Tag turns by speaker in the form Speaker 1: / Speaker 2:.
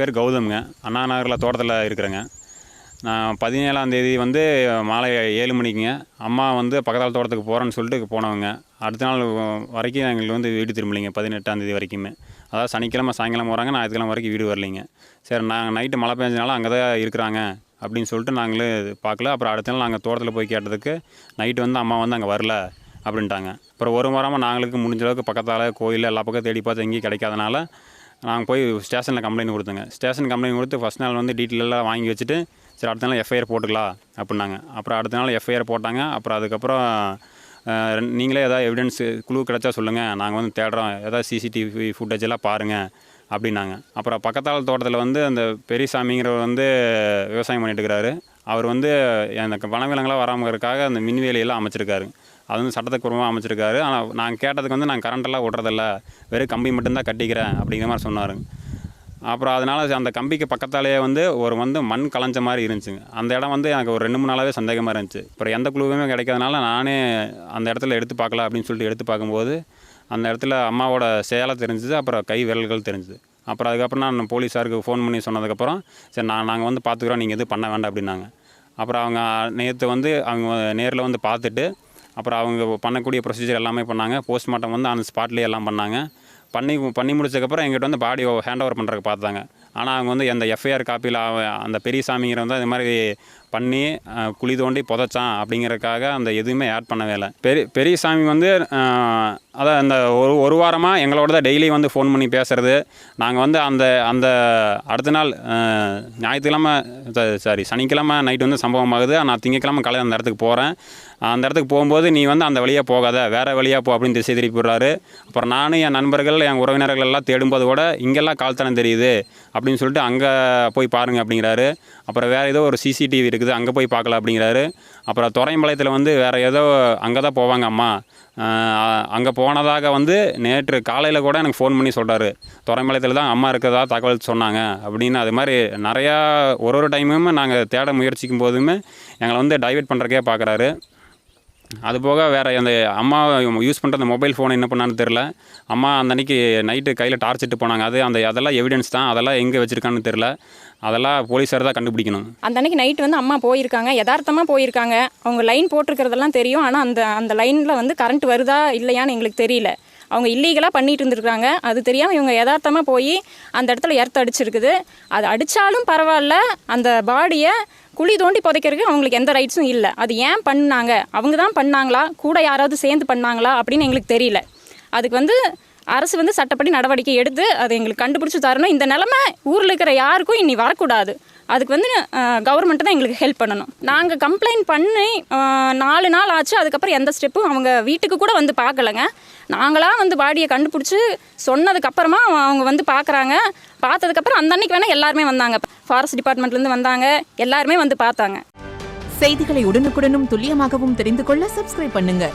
Speaker 1: பேர் கௌதம்ங்க. அண்ணா நகரில் தோட்டத்தில் இருக்கிறேங்க. நான் 17ஆம் தேதி வந்து மாலை 7 மணிக்குங்க அம்மா வந்து பக்கத்தால் தோட்டத்துக்கு போகிறேன்னு சொல்லிட்டு போனவங்க. அடுத்த நாள் வரைக்கும் எங்களுக்கு வந்து வீடு திரும்பலைங்க. 18ஆம் தேதி வரைக்குமே. அதாவது சனிக்கிழமை சாயங்காலம் போகிறாங்க, ஞாயிற்றுக்கிழமை வரைக்கும் வீடு வரலைங்க. சரி, நாங்கள் நைட்டு மழை பெஞ்சனால அங்கே தான் இருக்கிறாங்க அப்படின்னு சொல்லிட்டு நாங்களே பார்க்கல. அப்புறம் அடுத்த நாள் நாங்கள் தோட்டத்தில் போய் கேட்டதுக்கு நைட்டு வந்து அம்மா வந்து அங்கே வரல அப்படின்ட்டாங்க. அப்புறம் ஒரு வாரமாக நாங்களுக்கு முடிஞ்ச அளவுக்கு பக்கத்தால் கோயில் எல்லா பக்கம் தேடி பார்த்து எங்கேயும் கிடைக்காதனால நாங்கள் போய் ஸ்டேஷனில் கம்ப்ளைண்ட் கொடுத்தோங்க. ஸ்டேஷன் கம்ப்ளைண்ட் கொடுத்து ஃபஸ்ட் நாள் வந்து டீட்டெயிலெல்லாம் வாங்கி வச்சுட்டு சரி அடுத்த நாள் எஃப்ஐஆர் போட்டுக்கலாம் அப்படின்னாங்க. அப்புறம் அடுத்த நாள் எஃப்ஐஆர் போட்டாங்க. அப்புறம் அதுக்கப்புறம் நீங்களே எதாவது எவிடன்ஸ் குழு கிடச்சா சொல்லுங்கள், நாங்கள் வந்து தேடுறோம், எதாவது சிசிடிவி ஃபுட்டேஜ் எல்லாம் பாருங்கள் அப்படின்னாங்க. அப்புறம் பக்கத்தால் தோட்டத்தில் வந்து அந்த பெரியசாமிங்கிறவர் வந்து விவசாயம் பண்ணிட்டு இருக்கிறாரு. அவர் வந்து எனக்கு வனவிலங்கெல்லாம் வராமல் இருக்காக அந்த மின்வேலியெல்லாம் அமைச்சிருக்காரு. அது வந்து சட்டத்துக்கு பூர்வமாக அமைச்சிருக்காரு. ஆனால் நாங்கள் கேட்டதுக்கு வந்து நாங்கள் கரண்டெல்லாம் விட்றதில்ல, வெறும் கம்பி மட்டும்தான் கட்டிக்கிறேன் அப்படிங்கிற மாதிரி சொன்னார். அப்புறம் அதனால் அந்த கம்பிக்கு பக்கத்தாலேயே வந்து வந்து மண் கலைஞ்ச மாதிரி இருந்துச்சுங்க. அந்த இடம் வந்து எனக்கு ஒரு 2-3 நாளாகவே சந்தேகமாக இருந்துச்சு. அப்புறம் எந்த குழுவுமே கிடைக்காதனால நானே அந்த இடத்துல எடுத்து பார்க்கலாம் அப்படின்னு சொல்லிட்டு எடுத்து பார்க்கும்போது அந்த இடத்துல அம்மாவோட சேலை தெரிஞ்சுது, அப்புறம் கை விரல்கள் தெரிஞ்சுது. அப்புறம் அதுக்கப்புறம் நான் போலீஸாருக்கு ஃபோன் பண்ணி சொன்னதுக்கப்புறம் சரி நாங்கள் வந்து பார்த்துக்குறோம், நீங்கள் எதுவும் பண்ண வேண்டாம் அப்படின்னாங்க. அப்புறம் அவங்க நேற்று வந்து அவங்க நேரில் வந்து பார்த்துட்டு அப்புறம் அவங்க பண்ணக்கூடிய ப்ரொசீஜர் எல்லாமே பண்ணாங்க. போஸ்ட்மார்ட்டம் வந்து அந்த ஸ்பாட்லேயே எல்லாம் பண்ணாங்க. பண்ணி முடிச்சதுக்கப்புறம் எங்கிட்ட வந்து பாடி ஹேண்ட் ஓவர் பண்ணுறதுக்கு பார்த்தாங்க. ஆனால் அவங்க வந்து அந்த எஃப்ஐஆர் காப்பியில் அந்த பெரியசாமிங்கிற வந்து அது மாதிரி பண்ணி குழி தோண்டி புதைச்சான் அப்படிங்கிறதுக்காக அந்த எதுவுமே ஆட் பண்ணவே இல்லை. பெரியசாமி வந்து அதான் அந்த ஒரு வாரமாக எங்களோட தான் டெய்லி வந்து ஃபோன் பண்ணி பேசுகிறது. நாங்கள் வந்து அந்த அடுத்த நாள் ஞாயிற்றுக்கிழமை சனிக்கிழமை நைட்டு வந்து சம்பவம் ஆகுது. நான் திங்கக்கிழமை காலையில் அந்த இடத்துக்கு போகிறேன். அந்த இடத்துக்கு போகும்போது நீ வந்து அந்த வழியாக போகாத, வேறு வழியாக போ அப்படின்னு திசை திருப்பி விடுறாரு. அப்புறம் நானும் என் நண்பர்கள் என் உறவினர்கள் எல்லாம் தேடும்போது கூட இங்கெல்லாம் கால்தடம் தெரியுது அப்படின்னு சொல்லிட்டு அங்கே போய் பாருங்கள் அப்படிங்கிறாரு. அப்புறம் வேறு ஏதோ ஒரு சிசிடிவி இருக்குது, அங்கே போய் பார்க்கலாம் அப்படிங்கிறாரு. அப்புறம் துறையம்பாளையத்தில் வந்து வேறு ஏதோ அங்கே தான் போவாங்க அம்மா, அங்கே போனதாக வந்து நேற்று காலையில் கூட எனக்கு ஃபோன் பண்ணி சொல்கிறாரு. துறையம்பாளையத்தில் தான் அம்மா இருக்கிறதா தகவல் சொன்னாங்க அப்படின்னு. அது மாதிரி நிறையா ஒரு டைமுமே நாங்கள் தேட முயற்சிக்கும் போதுமே எங்களை வந்து டைவர்ட் பண்ணுறக்கே பார்க்குறாரு. அதுபோக வேறு அந்த அம்மா யூஸ் பண்ணுற அந்த மொபைல் ஃபோனை என்ன பண்ணான்னு தெரில. அம்மா அந்த அன்றைக்கி நைட்டு கையில் டார்ச்சிட்டு போனாங்க. அதெல்லாம் எவிடன்ஸ் தான், அதெல்லாம் எங்கே வச்சுருக்கான்னு தெரில. அதெல்லாம் போலீஸார் தான் கண்டுபிடிக்கணும்.
Speaker 2: அந்த அன்றைக்கி நைட்டு வந்து அம்மா போயிருக்காங்க, யதார்த்தமாக போயிருக்காங்க. அவங்க லைன் போட்டிருக்கிறதெல்லாம் தெரியும். ஆனால் அந்த லைனில் வந்து கரண்ட் வருதா இல்லையான்னு எங்களுக்கு தெரியல. அவங்க இல்லீகலாக பண்ணிட்டு இருந்துருக்காங்க. அது தெரியாமல் இவங்க யதார்த்தமாக போய் அந்த இடத்துல எர்த்து அடிச்சிருக்குது. அது அடித்தாலும் பரவாயில்ல, அந்த பாடியை குழி தோண்டி புதைக்கிறதுக்கு அவங்களுக்கு எந்த ரைட்ஸும் இல்லை. அது ஏன் பண்ணாங்க, அவங்க தான் பண்ணாங்களா, கூட யாராவது சேர்ந்து பண்ணாங்களா அப்படின்னு எங்களுக்கு தெரியல. அதுக்கு வந்து அரசு வந்து சட்டப்படி நடவடிக்கை எடுத்து அதை எங்களுக்கு கண்டுபிடிச்சி தரணும். இந்த நிலைமை ஊரில் இருக்கிற யாருக்கும் இனி வரக்கூடாது. அதுக்கு வந்து கவர்மெண்ட்டு தான் எங்களுக்கு ஹெல்ப் பண்ணணும். நாங்கள் கம்ப்ளைண்ட் பண்ணி 4 நாள் ஆச்சு. அதுக்கப்புறம் எந்த ஸ்டெப்பும் அவங்க வீட்டுக்கு கூட வந்து பார்க்கலங்க. நாங்களாக வந்து பாடியை கண்டுபிடிச்சி சொன்னதுக்கப்புறமா அவங்க வந்து பார்க்குறாங்க. பார்த்ததுக்கப்புறம் அந்த அன்னைக்கு வேணால் எல்லாருமே வந்தாங்க. ஃபாரஸ்ட் டிபார்ட்மெண்ட்லேருந்து வந்தாங்க, எல்லாருமே வந்து பார்த்தாங்க.
Speaker 3: செய்திகளை உடனுக்குடனும் துல்லியமாகவும் தெரிந்து கொள்ள சப்ஸ்கிரைப் பண்ணுங்க.